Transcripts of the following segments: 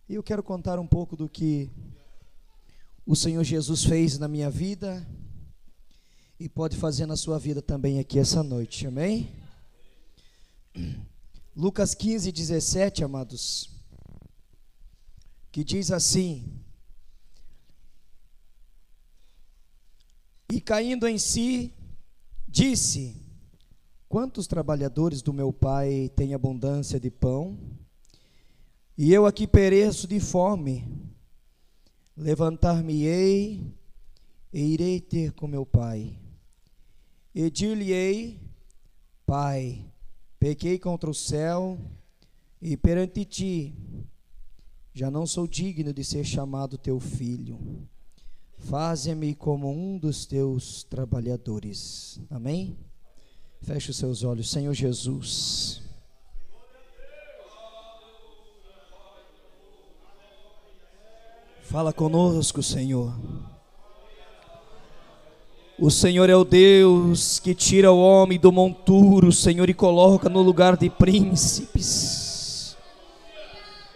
E eu quero contar um pouco do que o Senhor Jesus fez na minha vida e pode fazer na sua vida também aqui essa noite, amém? Lucas 15, 17, amados, que diz assim: e caindo em si, disse: quantos trabalhadores do meu pai têm abundância de pão, e eu aqui pereço de fome. Levantar-me-ei e irei ter com meu pai, e dir-lhe-ei: Pai, pequei contra o céu e perante ti, já não sou digno de ser chamado teu filho. Faze-me como um dos teus trabalhadores. Amém? Feche os seus olhos. Senhor Jesus, fala conosco, Senhor. O Senhor é o Deus que tira o homem do monturo, Senhor, e coloca no lugar de príncipes.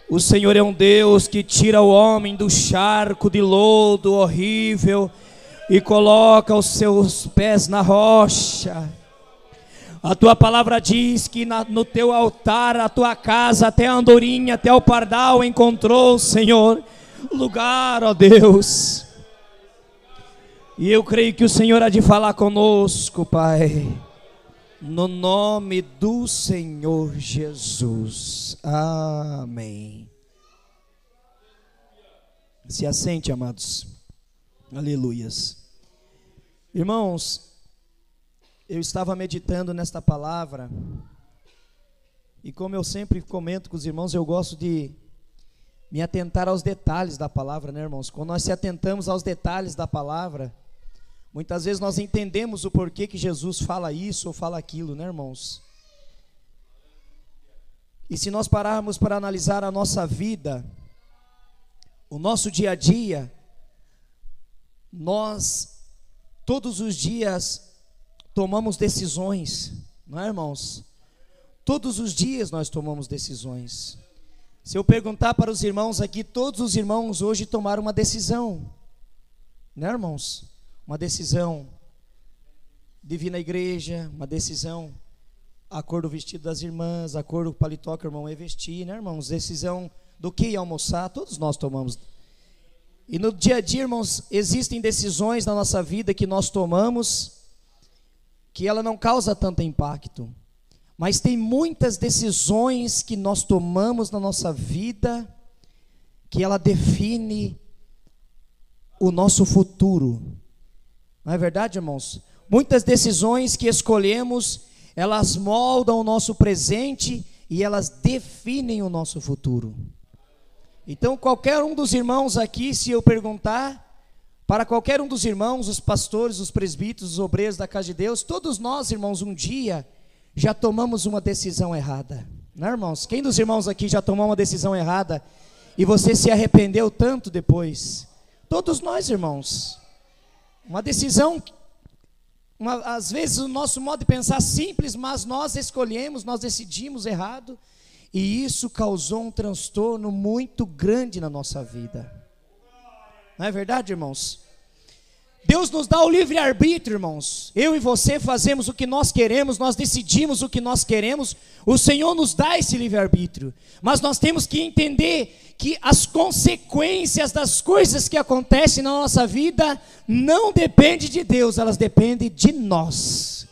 O Senhor é um Deus que tira o homem do charco de lodo horrível e coloca os seus pés na rocha. A tua palavra diz que no teu altar, a tua casa, até a andorinha, até o pardal encontrou, Senhor, lugar, ó Deus. E eu creio que o Senhor há de falar conosco, Pai, no nome do Senhor Jesus. Amém. Se assente, amados. Aleluias. Irmãos, eu estava meditando nesta palavra, e como eu sempre comento com os irmãos, eu gosto de me atentar aos detalhes da palavra, né, irmãos? Quando nós se atentamos aos detalhes da palavra, muitas vezes nós entendemos o porquê que Jesus fala isso ou fala aquilo, né, irmãos? E se nós pararmos para analisar a nossa vida, o nosso dia a dia, nós todos os dias tomamos decisões, não é, irmãos? Todos os dias nós tomamos decisões. Se eu perguntar para os irmãos aqui, todos os irmãos hoje tomaram uma decisão, né, irmãos? Uma decisão de vir na igreja, uma decisão, a cor do vestido das irmãs, a cor do paletó que o irmão ia vestir, né, irmãos? Decisão do que ia almoçar, todos nós tomamos. E no dia a dia, irmãos, existem decisões na nossa vida que nós tomamos, que ela não causa tanto impacto. Mas tem muitas decisões que nós tomamos na nossa vida, que ela define o nosso futuro. Não é verdade, irmãos? Muitas decisões que escolhemos, elas moldam o nosso presente e elas definem o nosso futuro. Então, qualquer um dos irmãos aqui, se eu perguntar para qualquer um dos irmãos, os pastores, os presbíteros, os obreiros da casa de Deus, todos nós, irmãos, um dia já tomamos uma decisão errada, não é, irmãos? Quem dos irmãos aqui já tomou uma decisão errada e você se arrependeu tanto depois? Todos nós, irmãos. Uma decisão, às vezes o nosso modo de pensar simples, mas nós escolhemos, nós decidimos errado, e isso causou um transtorno muito grande na nossa vida. Não é verdade, irmãos? Deus nos dá o livre-arbítrio, irmãos. Eu e você fazemos o que nós queremos, nós decidimos o que nós queremos. O Senhor nos dá esse livre-arbítrio. Mas nós temos que entender que as consequências das coisas que acontecem na nossa vida não dependem de Deus, elas dependem de nós.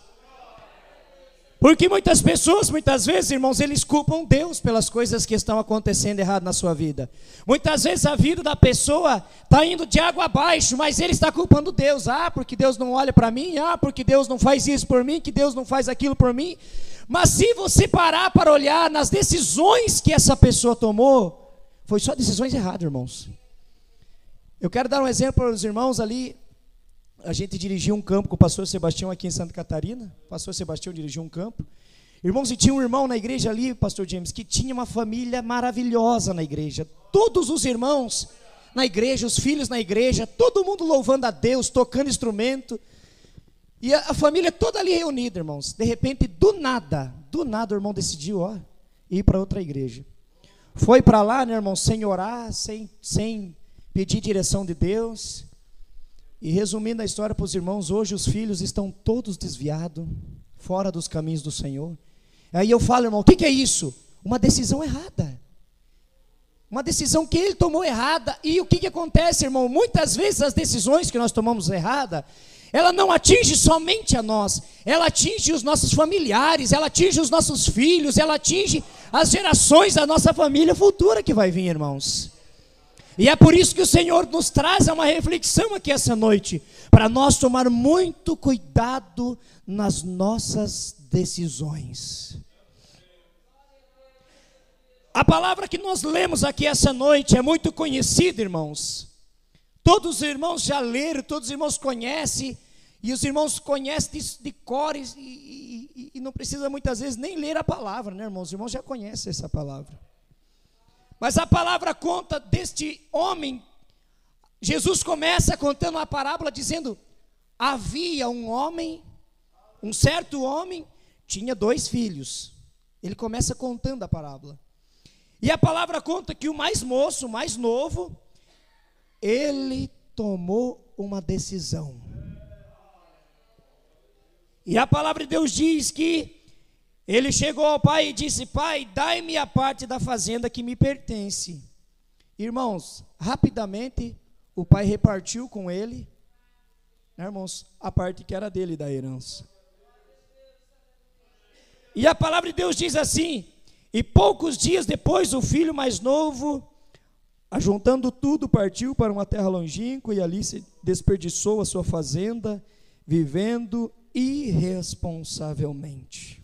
Porque muitas pessoas, muitas vezes, irmãos, eles culpam Deus pelas coisas que estão acontecendo errado na sua vida. Muitas vezes a vida da pessoa está indo de água abaixo, mas ele está culpando Deus. Ah, porque Deus não olha para mim, ah, porque Deus não faz isso por mim, que Deus não faz aquilo por mim. Mas se você parar para olhar nas decisões que essa pessoa tomou, foi só decisões erradas, irmãos. Eu quero dar um exemplo para os irmãos ali. A gente dirigiu um campo com o pastor Sebastião aqui em Santa Catarina. O pastor Sebastião dirigiu um campo. Irmãos, e tinha um irmão na igreja ali, pastor James, que tinha uma família maravilhosa na igreja. Todos os irmãos na igreja, os filhos na igreja, todo mundo louvando a Deus, tocando instrumento. E a família toda ali reunida, irmãos. De repente, do nada o irmão decidiu ir para outra igreja. foi para lá, né, irmão, sem orar, sem pedir direção de Deus. E resumindo a história para os irmãos, hoje os filhos estão todos desviados, fora dos caminhos do Senhor. Aí eu falo, irmão, o que é isso? Uma decisão errada. Uma decisão que ele tomou errada. E o que acontece, irmão? Muitas vezes as decisões que nós tomamos errada, ela não atinge somente a nós, ela atinge os nossos familiares, ela atinge os nossos filhos, ela atinge as gerações da nossa família futura que vai vir, irmãos. E é por isso que o Senhor nos traz uma reflexão aqui essa noite, para nós tomar muito cuidado nas nossas decisões. A palavra que nós lemos aqui essa noite é muito conhecida, irmãos. Todos os irmãos já leram, todos os irmãos conhecem, e os irmãos conhecem de cores, e não precisa muitas vezes nem ler a palavra, né, irmãos? Os irmãos já conhecem essa palavra. Mas a palavra conta deste homem. Jesus começa contando uma parábola dizendo: havia um homem, um certo homem, tinha 2 filhos. Ele começa contando a parábola. E a palavra conta que o mais moço, o mais novo, ele tomou uma decisão. E a palavra de Deus diz que ele chegou ao pai e disse: pai, dai-me a parte da fazenda que me pertence. Irmãos, rapidamente o pai repartiu com ele, né, irmãos, a parte que era dele da herança. E a palavra de Deus diz assim: e poucos dias depois o filho mais novo, ajuntando tudo, partiu para uma terra longínqua e ali se desperdiçou a sua fazenda, vivendo irresponsavelmente.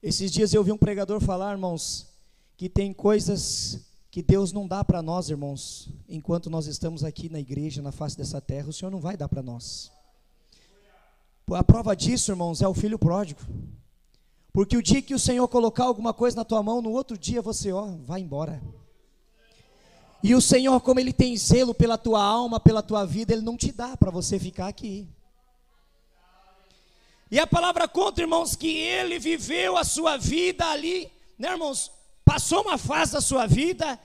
Esses dias eu ouvi um pregador falar, irmãos, que tem coisas que Deus não dá para nós, irmãos, enquanto nós estamos aqui na igreja, na face dessa terra, o Senhor não vai dar para nós. A prova disso, irmãos, é o filho pródigo. Porque o dia que o Senhor colocar alguma coisa na tua mão, no outro dia você, vai embora. E o Senhor, como Ele tem zelo pela tua alma, pela tua vida, Ele não te dá para você ficar aqui. E a palavra conta, irmãos, que ele viveu a sua vida ali, né, irmãos? Passou uma fase da sua vida,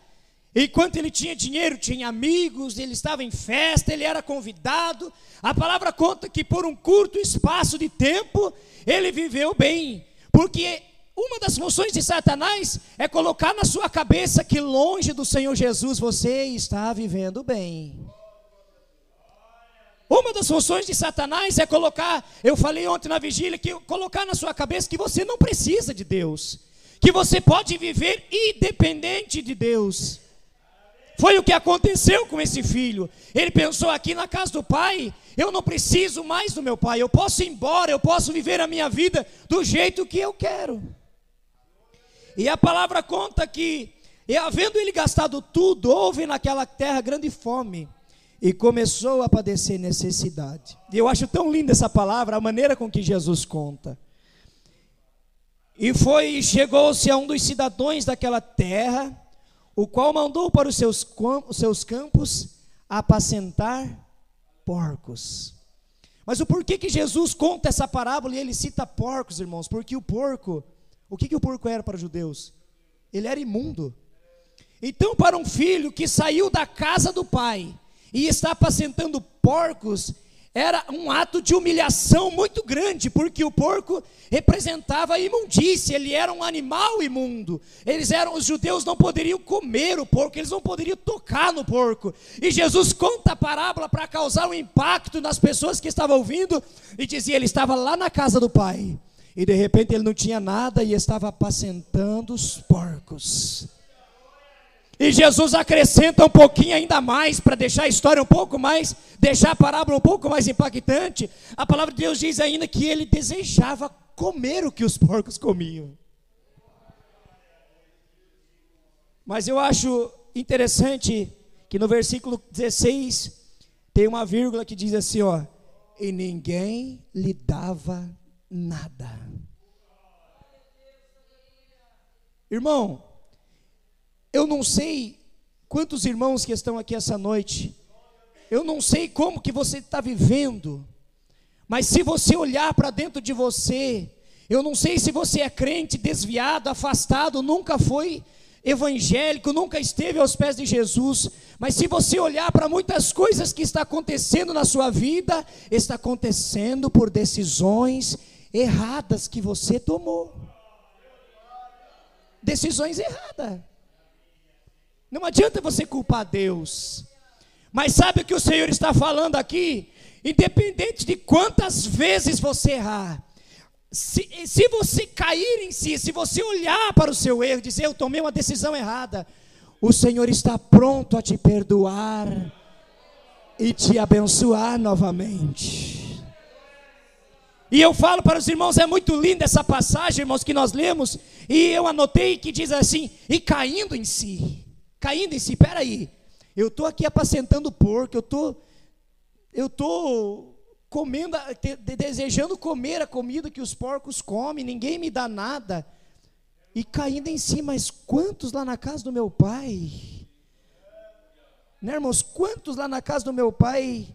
enquanto ele tinha dinheiro, tinha amigos, ele estava em festa, ele era convidado. A palavra conta que por um curto espaço de tempo, ele viveu bem. Porque uma das funções de Satanás é colocar na sua cabeça que longe do Senhor Jesus você está vivendo bem. Uma das funções de Satanás é colocar, eu falei ontem na vigília, que colocar na sua cabeça que você não precisa de Deus, que você pode viver independente de Deus. Foi o que aconteceu com esse filho. Ele pensou: aqui na casa do pai, eu não preciso mais do meu pai, eu posso ir embora, eu posso viver a minha vida do jeito que eu quero. E a palavra conta que, havendo ele gastado tudo, houve naquela terra grande fome, e começou a padecer necessidade. E eu acho tão linda essa palavra, a maneira com que Jesus conta. E chegou-se a um dos cidadãos daquela terra, o qual mandou para os seus campos apacentar porcos. Mas o porquê que Jesus conta essa parábola e ele cita porcos, irmãos? Porque o porco, o que o porco era para os judeus? Ele era imundo. Então, para um filho que saiu da casa do pai e está apacentando porcos, era um ato de humilhação muito grande, porque o porco representava a imundície, ele era um animal imundo. Os judeus não poderiam comer o porco, eles não poderiam tocar no porco. E Jesus conta a parábola para causar um impacto nas pessoas que estavam ouvindo, e dizia: ele estava lá na casa do pai, e de repente ele não tinha nada e estava apacentando os porcos. E Jesus acrescenta um pouquinho ainda mais, para deixar a história um pouco mais, deixar a parábola um pouco mais impactante. A palavra de Deus diz ainda que ele desejava comer o que os porcos comiam. Mas eu acho interessante que no versículo 16, tem uma vírgula que diz assim, e ninguém lhe dava nada. Irmão, eu não sei quantos irmãos que estão aqui essa noite, eu não sei como que você está vivendo, mas se você olhar para dentro de você Eu não sei se você é crente, desviado, afastado, nunca foi evangélico, nunca esteve aos pés de Jesus, mas se você olhar para muitas coisas que está acontecendo na sua vida, está acontecendo por decisões erradas que você tomou. Decisões erradas. Não adianta você culpar Deus. Mas sabe o que o Senhor está falando aqui? Independente de quantas vezes você errar, se você cair em si, se você olhar para o seu erro e dizer, eu tomei uma decisão errada, o Senhor está pronto a te perdoar e te abençoar novamente. E eu falo para os irmãos, é muito linda essa passagem, irmãos, que nós lemos, e eu anotei que diz assim, e caindo em si, peraí, eu estou aqui apacentando porco, eu estou comendo, desejando comer a comida que os porcos comem, ninguém me dá nada, e caindo em si, mas quantos lá na casa do meu pai, né, irmãos, quantos lá na casa do meu pai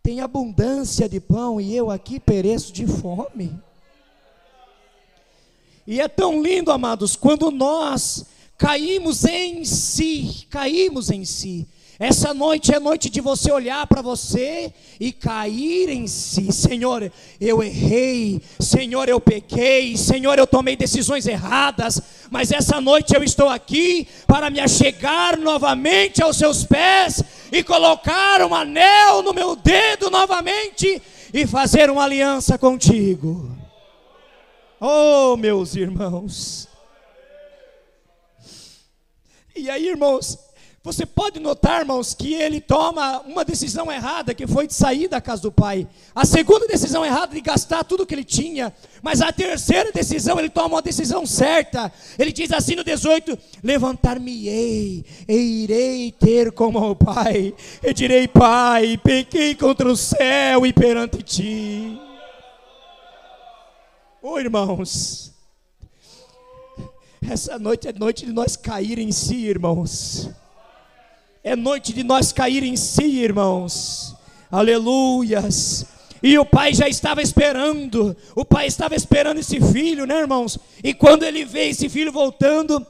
tem abundância de pão, e eu aqui pereço de fome? E é tão lindo, amados, quando nós caímos em si, essa noite é noite de você olhar para você e cair em si. Senhor, eu errei, Senhor, eu pequei, Senhor, eu tomei decisões erradas, mas essa noite eu estou aqui para me achegar novamente aos seus pés e colocar um anel no meu dedo novamente e fazer uma aliança contigo. Oh, meus irmãos. E aí, irmãos, você pode notar, irmãos, que ele toma uma decisão errada, que foi de sair da casa do pai. A segunda decisão errada, de gastar tudo que ele tinha. Mas a terceira decisão, ele toma uma decisão certa. Ele diz assim no 18, levantar-me-ei, e irei ter como o pai. E direi, pai, pequei contra o céu e perante ti. Oh, irmãos, essa noite é noite de nós cair em si, irmãos. É noite de nós cair em si, irmãos. Aleluias. E o pai já estava esperando. O pai estava esperando esse filho, né, irmãos? E quando ele vê esse filho voltando,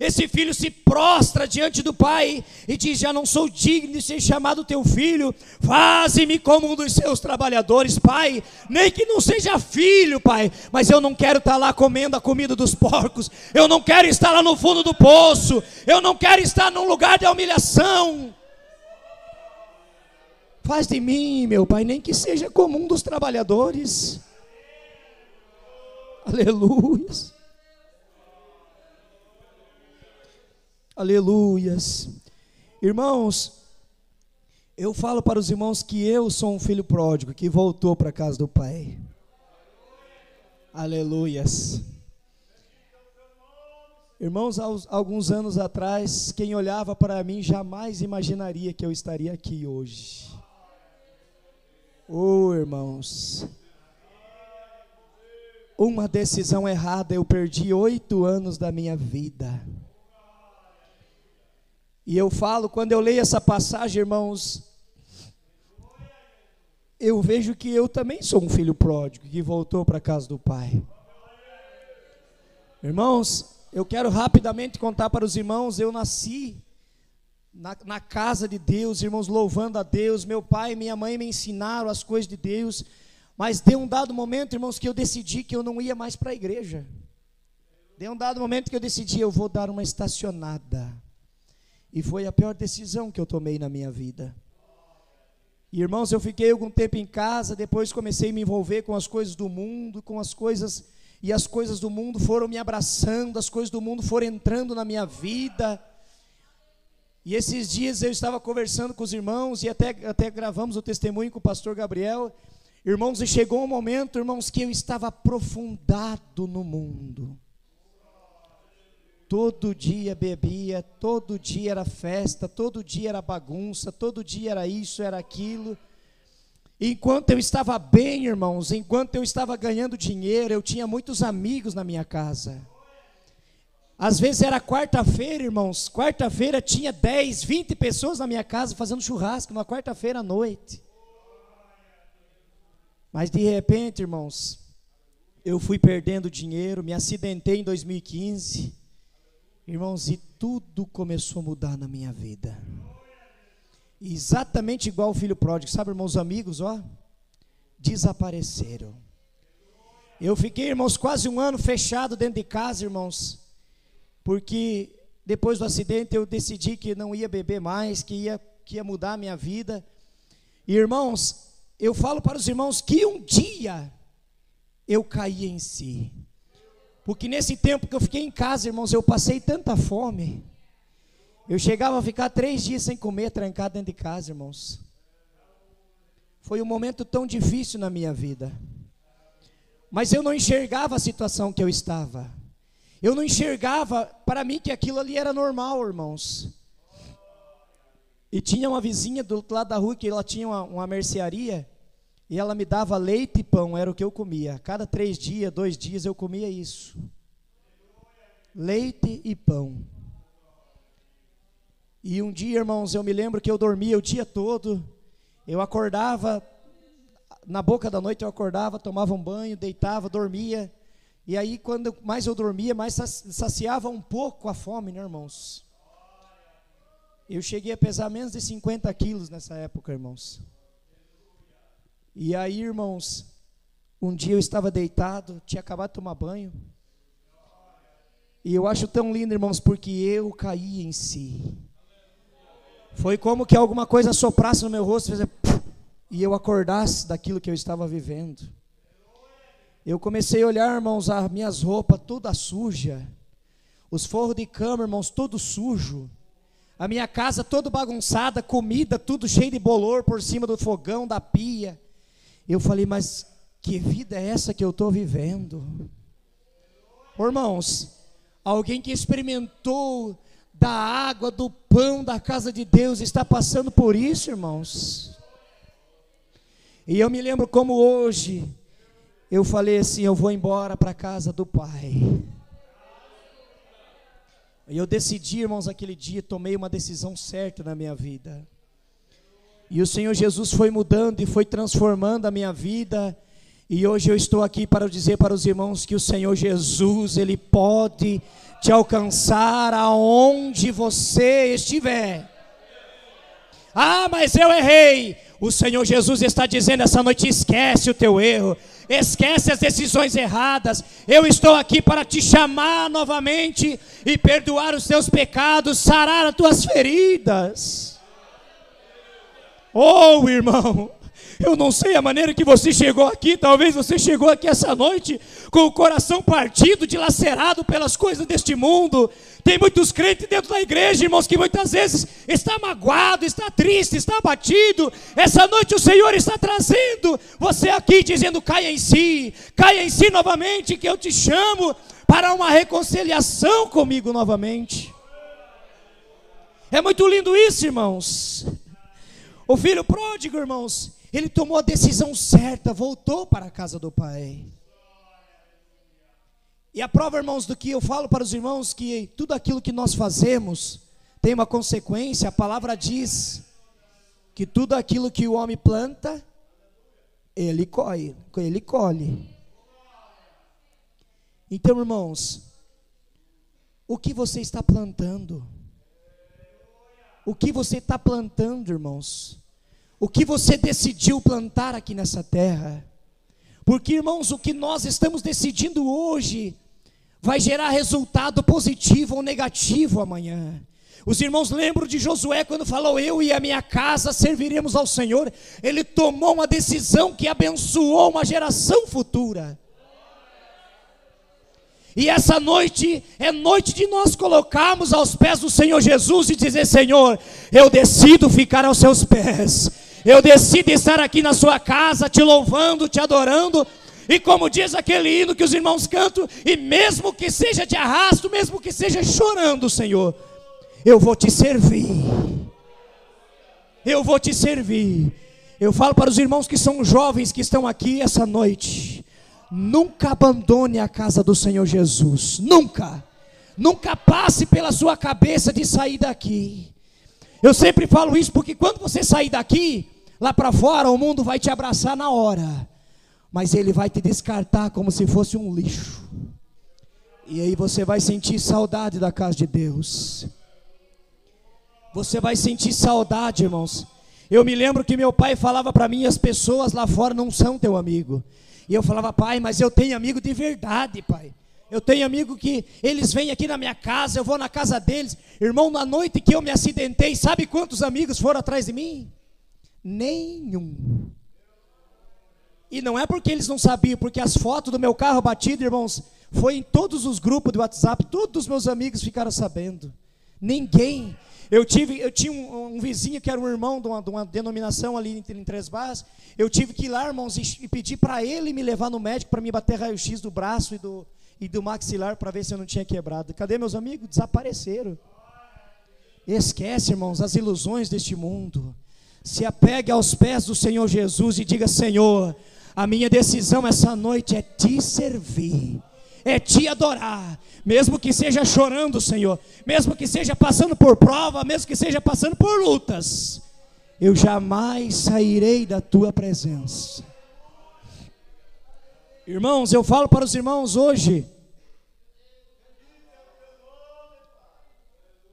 esse filho se prostra diante do pai e diz, já não sou digno de ser chamado teu filho, faze-me como um dos seus trabalhadores, pai, nem que não seja filho, pai, mas eu não quero estar lá comendo a comida dos porcos, eu não quero estar lá no fundo do poço, eu não quero estar num lugar de humilhação, faz de mim, meu pai, nem que seja como um dos trabalhadores. Aleluias. Aleluias. Irmãos, eu falo para os irmãos que eu sou um filho pródigo que voltou para a casa do pai. Aleluias. Irmãos, há alguns anos atrás, quem olhava para mim jamais imaginaria que eu estaria aqui hoje. Oh, irmãos, uma decisão errada, eu perdi 8 anos da minha vida. E eu falo, quando eu leio essa passagem, irmãos, eu vejo que eu também sou um filho pródigo, que voltou para a casa do pai. Irmãos, eu quero rapidamente contar para os irmãos, eu nasci na casa de Deus, irmãos, louvando a Deus, meu pai e minha mãe me ensinaram as coisas de Deus, mas deu um dado momento, irmãos, que eu decidi que eu não ia mais para a igreja. Deu um dado momento que eu decidi, eu vou dar uma estacionada. E foi a pior decisão que eu tomei na minha vida. E, irmãos, eu fiquei algum tempo em casa, depois comecei a me envolver com as coisas do mundo, e as coisas do mundo foram me abraçando, as coisas do mundo foram entrando na minha vida. E esses dias eu estava conversando com os irmãos, e até gravamos o testemunho com o pastor Gabriel. Irmãos, e chegou um momento, irmãos, que eu estava aprofundado no mundo. Todo dia bebia, todo dia era festa, todo dia era bagunça, todo dia era isso, era aquilo. Enquanto eu estava bem, irmãos, enquanto eu estava ganhando dinheiro, eu tinha muitos amigos na minha casa. Às vezes era quarta-feira, irmãos, quarta-feira tinha 10, 20 pessoas na minha casa fazendo churrasco, numa quarta-feira à noite. Mas de repente, irmãos, eu fui perdendo dinheiro, me acidentei em 2015. Irmãos, e tudo começou a mudar na minha vida. Exatamente igual o filho pródigo, sabe, irmãos, amigos, ó, desapareceram. Eu fiquei, irmãos, quase um ano fechado dentro de casa, irmãos, porque depois do acidente eu decidi que não ia beber mais, que ia mudar a minha vida. E, irmãos, eu falo para os irmãos que um dia eu caí em si, porque nesse tempo que eu fiquei em casa, irmãos, eu passei tanta fome. Eu chegava a ficar 3 dias sem comer, trancado dentro de casa, irmãos. Foi um momento tão difícil na minha vida, mas eu não enxergava a situação que eu estava. Eu não enxergava, para mim, que aquilo ali era normal, irmãos. E tinha uma vizinha do outro lado da rua, que ela tinha uma mercearia, e ela me dava leite e pão, era o que eu comia. Cada 3 dias, 2 dias eu comia isso. Leite e pão. E um dia, irmãos, eu me lembro que eu dormia o dia todo. Eu acordava, na boca da noite eu acordava, tomava um banho, deitava, dormia. E aí quando mais eu dormia, mais saciava um pouco a fome, né, irmãos? Eu cheguei a pesar menos de 50 quilos nessa época, irmãos. E aí, irmãos, um dia eu estava deitado, tinha acabado de tomar banho. E eu acho tão lindo, irmãos, porque eu caí em si. Foi como que alguma coisa soprasse no meu rosto, e eu acordasse daquilo que eu estava vivendo. Eu comecei a olhar, irmãos, as minhas roupas toda suja, os forros de cama, irmãos, todo sujo, a minha casa toda bagunçada, comida tudo cheio de bolor por cima do fogão, da pia. Eu falei, mas que vida é essa que eu estou vivendo? Irmãos, alguém que experimentou da água, do pão da casa de Deus, está passando por isso, irmãos. E eu me lembro como hoje, eu falei assim, eu vou embora para a casa do Pai. E eu decidi, irmãos, aquele dia, tomei uma decisão certa na minha vida. E o Senhor Jesus foi mudando e foi transformando a minha vida. E hoje eu estou aqui para dizer para os irmãos que o Senhor Jesus, Ele pode te alcançar aonde você estiver. Ah, mas eu errei. O Senhor Jesus está dizendo essa noite, esquece o teu erro, esquece as decisões erradas. Eu estou aqui para te chamar novamente e perdoar os teus pecados, sarar as tuas feridas. Oh, irmão, eu não sei a maneira que você chegou aqui. Talvez você chegou aqui essa noite com o coração partido, dilacerado pelas coisas deste mundo. Tem muitos crentes dentro da igreja, irmãos, que muitas vezes está magoado, está triste, está abatido. Essa noite o Senhor está trazendo você aqui, dizendo, caia em si novamente, que eu te chamo para uma reconciliação comigo novamente. É muito lindo isso, irmãos. O filho pródigo, irmãos, ele tomou a decisão certa, voltou para a casa do Pai. E a prova, irmãos, do que eu falo para os irmãos, que tudo aquilo que nós fazemos tem uma consequência. A palavra diz que tudo aquilo que o homem planta, ele colhe. Então, irmãos, o que você está plantando? O que você está plantando, irmãos? O que você decidiu plantar aqui nessa terra? Porque, irmãos, o que nós estamos decidindo hoje vai gerar resultado positivo ou negativo amanhã. Os irmãos lembram de Josué quando falou, eu e a minha casa serviremos ao Senhor. Ele tomou uma decisão que abençoou uma geração futura. E essa noite é noite de nós colocarmos aos pés do Senhor Jesus e dizer, Senhor, eu decido ficar aos seus pés. Eu decido estar aqui na sua casa, te louvando, te adorando. E como diz aquele hino que os irmãos cantam, e mesmo que seja de arrasto, mesmo que seja chorando, Senhor, eu vou te servir. Eu vou te servir. Eu falo para os irmãos que são jovens que estão aqui essa noite, nunca abandone a casa do Senhor Jesus. Nunca. Nunca passe pela sua cabeça de sair daqui. Eu sempre falo isso porque quando você sair daqui, lá para fora, o mundo vai te abraçar na hora. mas Ele vai te descartar como se fosse um lixo. E aí você vai sentir saudade da casa de Deus. Você vai sentir saudade, irmãos. Eu me lembro que meu pai falava para mim: as pessoas lá fora não são teu amigo. E eu falava: pai, mas eu tenho amigo de verdade, pai. Eu tenho amigo que eles vêm aqui na minha casa, eu vou na casa deles. Irmão, na noite que eu me acidentei, sabe quantos amigos foram atrás de mim? Nenhum. E não é porque eles não sabiam, porque as fotos do meu carro batido, irmãos, foi em todos os grupos do WhatsApp, todos os meus amigos ficaram sabendo. Ninguém. Eu tinha um vizinho que era um irmão de uma denominação ali em Três Barras. Eu tive que ir lá, irmãos, e pedir para ele me levar no médico para me bater raio-x do braço e do maxilar para ver se eu não tinha quebrado. Cadê meus amigos? Desapareceram. Esquece, irmãos, as ilusões deste mundo. Se apegue aos pés do Senhor Jesus e diga: Senhor, a minha decisão essa noite é te servir, é te adorar, mesmo que seja chorando, Senhor, mesmo que seja passando por prova, mesmo que seja passando por lutas, eu jamais sairei da tua presença. Irmãos, eu falo para os irmãos hoje,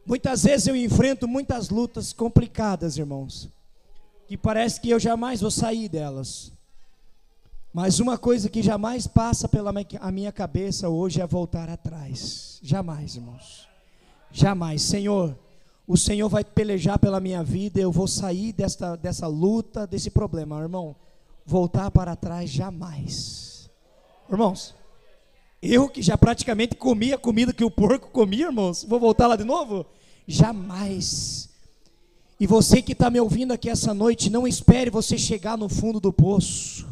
muitas vezes eu enfrento muitas lutas complicadas, irmãos, que parece que eu jamais vou sair delas. Mas uma coisa que jamais passa pela minha cabeça hoje é voltar atrás. Jamais, irmãos. Jamais. Senhor, o Senhor vai pelejar pela minha vida, eu vou sair dessa luta, desse problema. Irmão, voltar para trás jamais. Irmãos, eu que já praticamente comia a comida que o porco comia, irmãos, vou voltar lá de novo? Jamais. E você que está me ouvindo aqui essa noite, não espere você chegar no fundo do poço.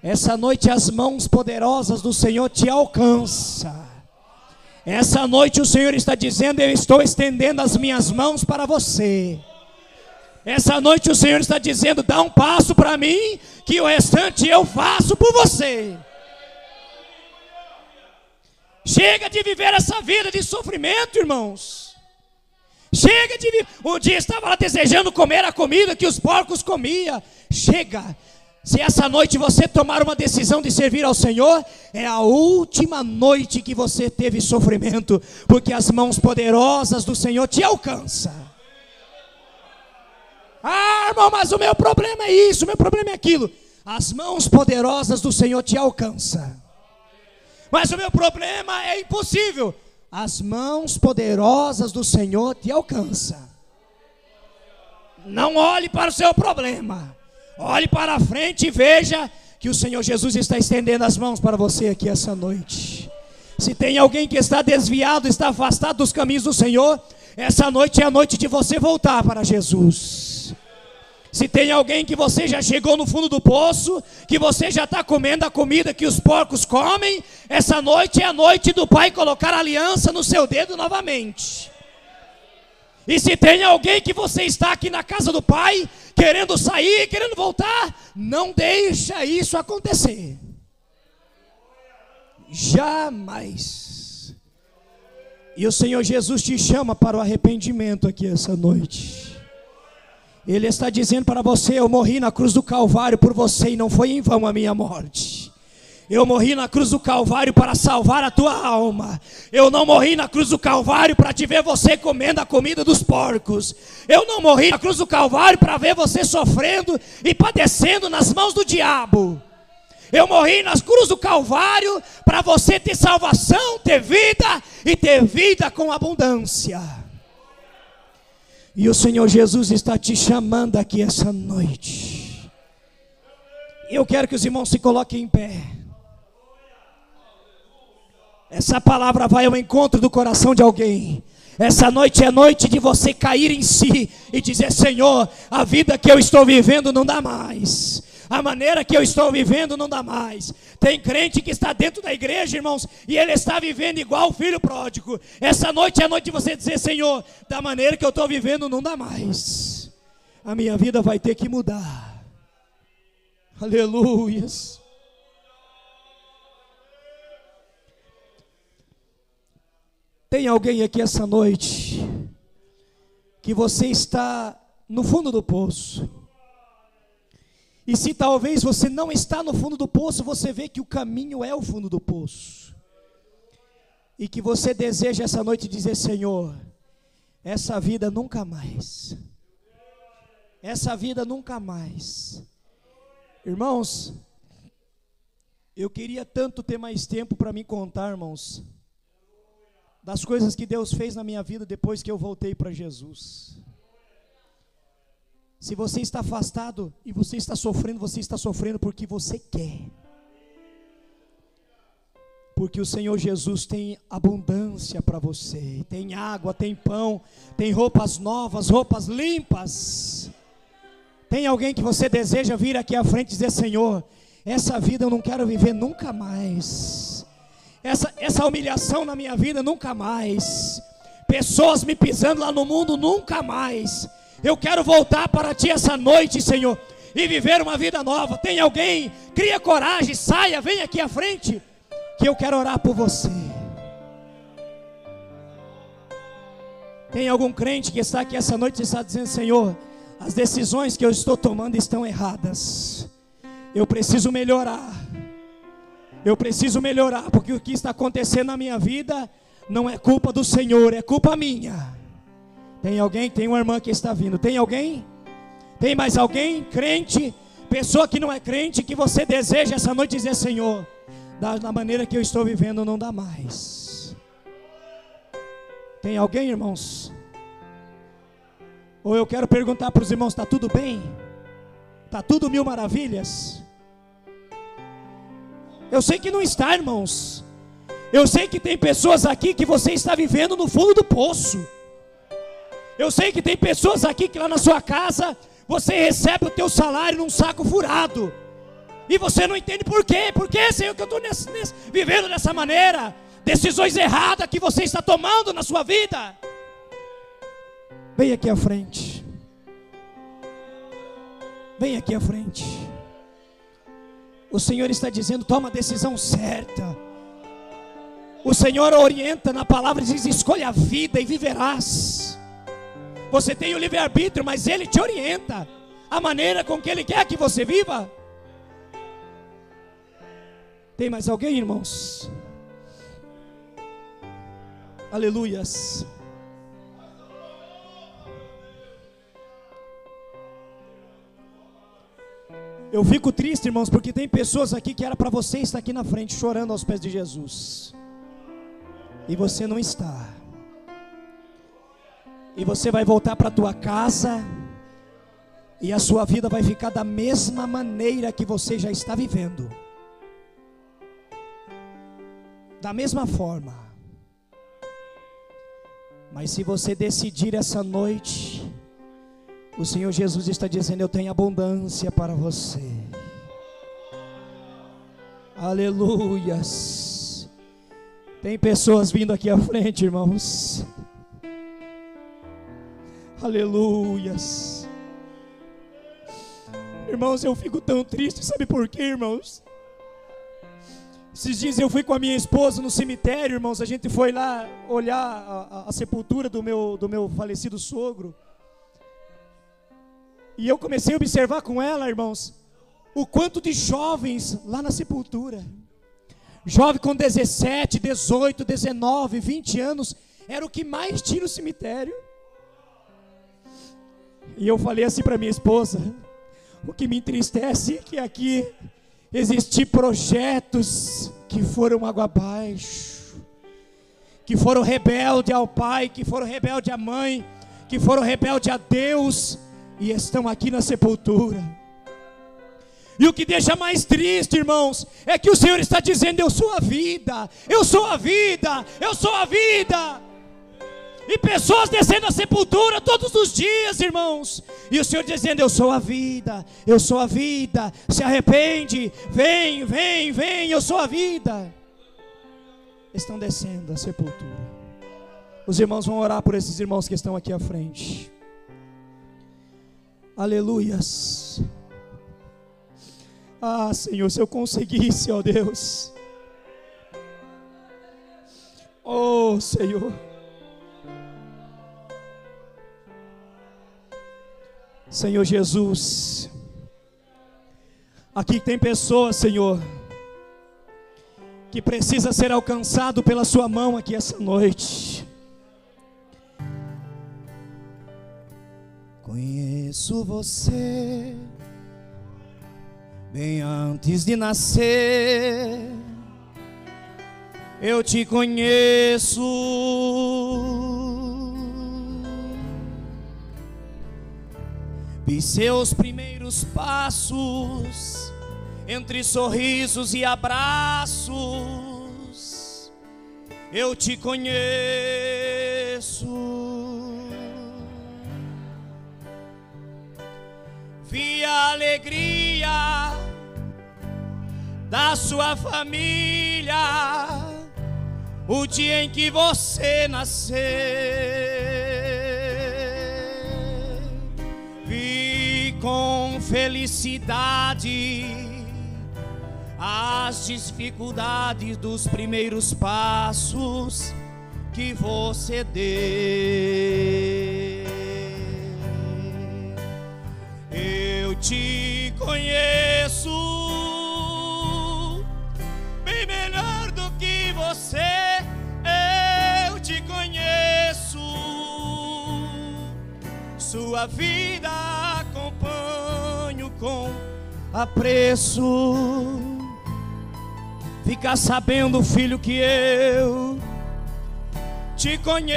Essa noite as mãos poderosas do Senhor te alcançam. Essa noite o Senhor está dizendo: eu estou estendendo as minhas mãos para você. Essa noite o Senhor está dizendo: dá um passo para mim, que o restante eu faço por você. Chega de viver essa vida de sofrimento, irmãos. Chega de viver. Um dia estava lá desejando comer a comida que os porcos comiam. Chega. Se essa noite você tomar uma decisão de servir ao Senhor, é a última noite que você teve sofrimento, porque as mãos poderosas do Senhor te alcançam. Ah, irmão, mas o meu problema é isso, o meu problema é aquilo. As mãos poderosas do Senhor te alcançam. Mas o meu problema é impossível. As mãos poderosas do Senhor te alcançam. Não olhe para o seu problema. Olhe para a frente e veja que o Senhor Jesus está estendendo as mãos para você aqui essa noite. Se tem alguém que está desviado, está afastado dos caminhos do Senhor, essa noite é a noite de você voltar para Jesus. Se tem alguém que você já chegou no fundo do poço, que você já está comendo a comida que os porcos comem, essa noite é a noite do Pai colocar a aliança no seu dedo novamente. E se tem alguém que você está aqui na casa do Pai, querendo sair, querendo voltar, não deixa isso acontecer. Jamais. E o Senhor Jesus te chama para o arrependimento aqui essa noite. Ele está dizendo para você: eu morri na cruz do Calvário por você e não foi em vão a minha morte. Eu morri na cruz do Calvário para salvar a tua alma. Eu não morri na cruz do Calvário para te ver você comendo a comida dos porcos. Eu não morri na cruz do Calvário para ver você sofrendo e padecendo nas mãos do diabo. Eu morri na cruz do Calvário para você ter salvação, ter vida e ter vida com abundância. E o Senhor Jesus está te chamando aqui essa noite. Eu quero que os irmãos se coloquem em pé. Essa palavra vai ao encontro do coração de alguém. Essa noite é noite de você cair em si e dizer: Senhor, a vida que eu estou vivendo não dá mais. A maneira que eu estou vivendo não dá mais. Tem crente que está dentro da igreja, irmãos, e ele está vivendo igual o filho pródigo. Essa noite é a noite de você dizer: Senhor, da maneira que eu estou vivendo não dá mais. A minha vida vai ter que mudar. Aleluias. Tem alguém aqui essa noite que você está no fundo do poço E se talvez você não está no fundo do poço, você vê que o caminho é o fundo do poço. E que você deseja essa noite dizer: Senhor, essa vida nunca mais. Essa vida nunca mais. Irmãos, eu queria tanto ter mais tempo para me contar, irmãos, das coisas que Deus fez na minha vida depois que eu voltei para Jesus. Se você está afastado e você está sofrendo porque você quer. Porque o Senhor Jesus tem abundância para você. Tem água, tem pão, tem roupas novas, roupas limpas. Tem alguém que você deseja vir aqui à frente e dizer: Senhor, essa vida eu não quero viver nunca mais. Essa humilhação na minha vida nunca mais. Pessoas me pisando lá no mundo nunca mais. Eu quero voltar para Ti essa noite, Senhor, e viver uma vida nova. Tem alguém? Cria coragem, saia, vem aqui à frente, que eu quero orar por você. Tem algum crente que está aqui essa noite e está dizendo: Senhor, as decisões que eu estou tomando estão erradas. Eu preciso melhorar. Eu preciso melhorar, porque o que está acontecendo na minha vida não é culpa do Senhor, é culpa minha. Tem alguém? Tem uma irmã que está vindo. Tem alguém? Tem mais alguém? Crente, pessoa que não é crente, que você deseja essa noite dizer: Senhor, da maneira que eu estou vivendo não dá mais. Tem alguém, irmãos? Ou eu quero perguntar para os irmãos: está tudo bem? Está tudo mil maravilhas? Eu sei que não está, irmãos. Eu sei que tem pessoas aqui que você está vivendo no fundo do poço. Eu sei que tem pessoas aqui que lá na sua casa você recebe o teu salário num saco furado. E você não entende por quê. Por que, Senhor, que eu estou vivendo dessa maneira? Decisões erradas que você está tomando na sua vida. Vem aqui à frente. Vem aqui à frente. O Senhor está dizendo: toma a decisão certa. O Senhor orienta na palavra e diz: escolha a vida e viverás. Você tem o livre-arbítrio, mas Ele te orienta a maneira com que Ele quer que você viva. Tem mais alguém, irmãos? Aleluias. Eu fico triste, irmãos, porque tem pessoas aqui que era para você estar aqui na frente chorando aos pés de Jesus, e você não está. E você vai voltar para a tua casa, e a sua vida vai ficar da mesma maneira que você já está vivendo. Da mesma forma. Mas se você decidir essa noite, o Senhor Jesus está dizendo: eu tenho abundância para você. Aleluias. Tem pessoas vindo aqui à frente, irmãos. Aleluias. Irmãos, eu fico tão triste, sabe por quê, irmãos? Esses dias eu fui com a minha esposa no cemitério, irmãos. A gente foi lá olhar a sepultura do meu falecido sogro. E eu comecei a observar com ela, irmãos, o quanto de jovens lá na sepultura. Jovem com 17, 18, 19, 20 anos, era o que mais tinha no cemitério. E eu falei assim para minha esposa: o que me entristece é que aqui existem projetos que foram água abaixo, que foram rebeldes ao pai, que foram rebeldes à mãe, que foram rebeldes a Deus, e estão aqui na sepultura. E o que deixa mais triste, irmãos, é que o Senhor está dizendo: eu sou a vida, eu sou a vida, eu sou a vida. E pessoas descendo a sepultura todos os dias, irmãos, e o Senhor dizendo: eu sou a vida, eu sou a vida. Se arrepende, vem, vem, vem, eu sou a vida. Estão descendo a sepultura. Os irmãos vão orar por esses irmãos que estão aqui à frente. Aleluias. Ah, Senhor, se eu conseguisse, ó Deus. Oh, Senhor. Senhor Jesus, Aqui tem pessoas, Senhor, que precisa ser alcançado pela sua mão aqui essa noite. Conheço você bem antes de nascer, eu te conheço. Vi seus primeiros passos entre sorrisos e abraços, eu te conheço. Vi a alegria da sua família o dia em que você nasceu. Vi com felicidade as dificuldades dos primeiros passos que você deu. Eu te conheço bem melhor do que você. Eu te conheço. Sua vida acompanho com apreço. Fica sabendo, filho, que eu te conheço.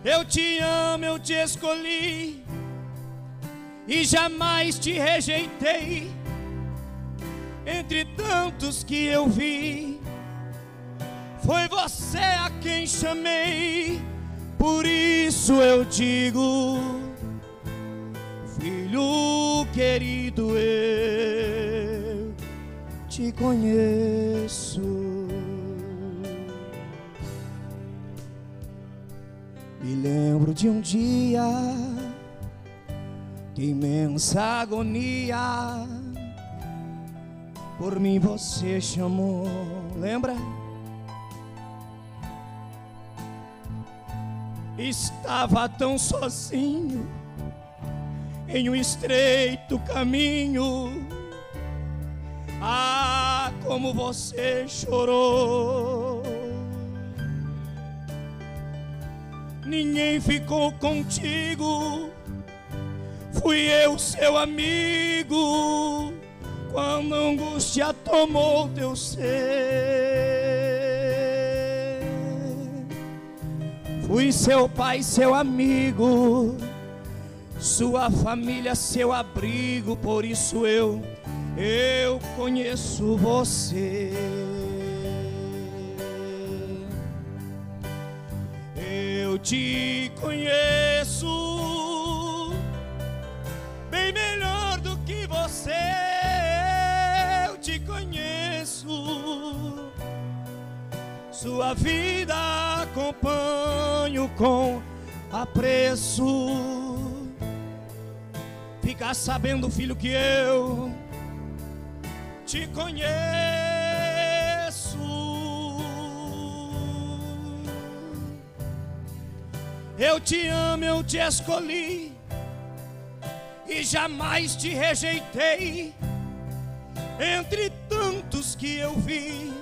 Eu te amo, eu te escolhi e jamais te rejeitei. Entre tantos que eu vi, foi você a quem chamei. Por isso eu digo, filho querido, eu te conheço. Me lembro de um dia, que imensa agonia, por mim você chamou. Lembra? Estava tão sozinho em um estreito caminho. Ah, como você chorou. Ninguém ficou contigo, fui eu, seu amigo, quando a angústia tomou teu ser. Fui seu pai, seu amigo, sua família, seu abrigo. Por isso eu conheço você. Eu te conheço bem melhor do que você. Eu te conheço. Sua vida acompanho com apreço. Fica sabendo, filho, que eu te conheço. Eu te amo, eu te escolhi e jamais te rejeitei. Entre tantos que eu vi,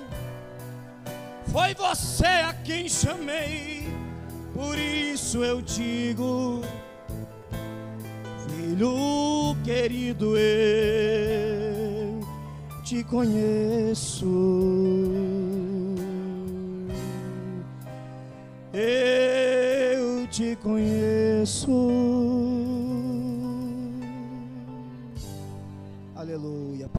foi você a quem chamei. Por isso eu digo, filho querido, eu te conheço. Eu te conheço. Aleluia.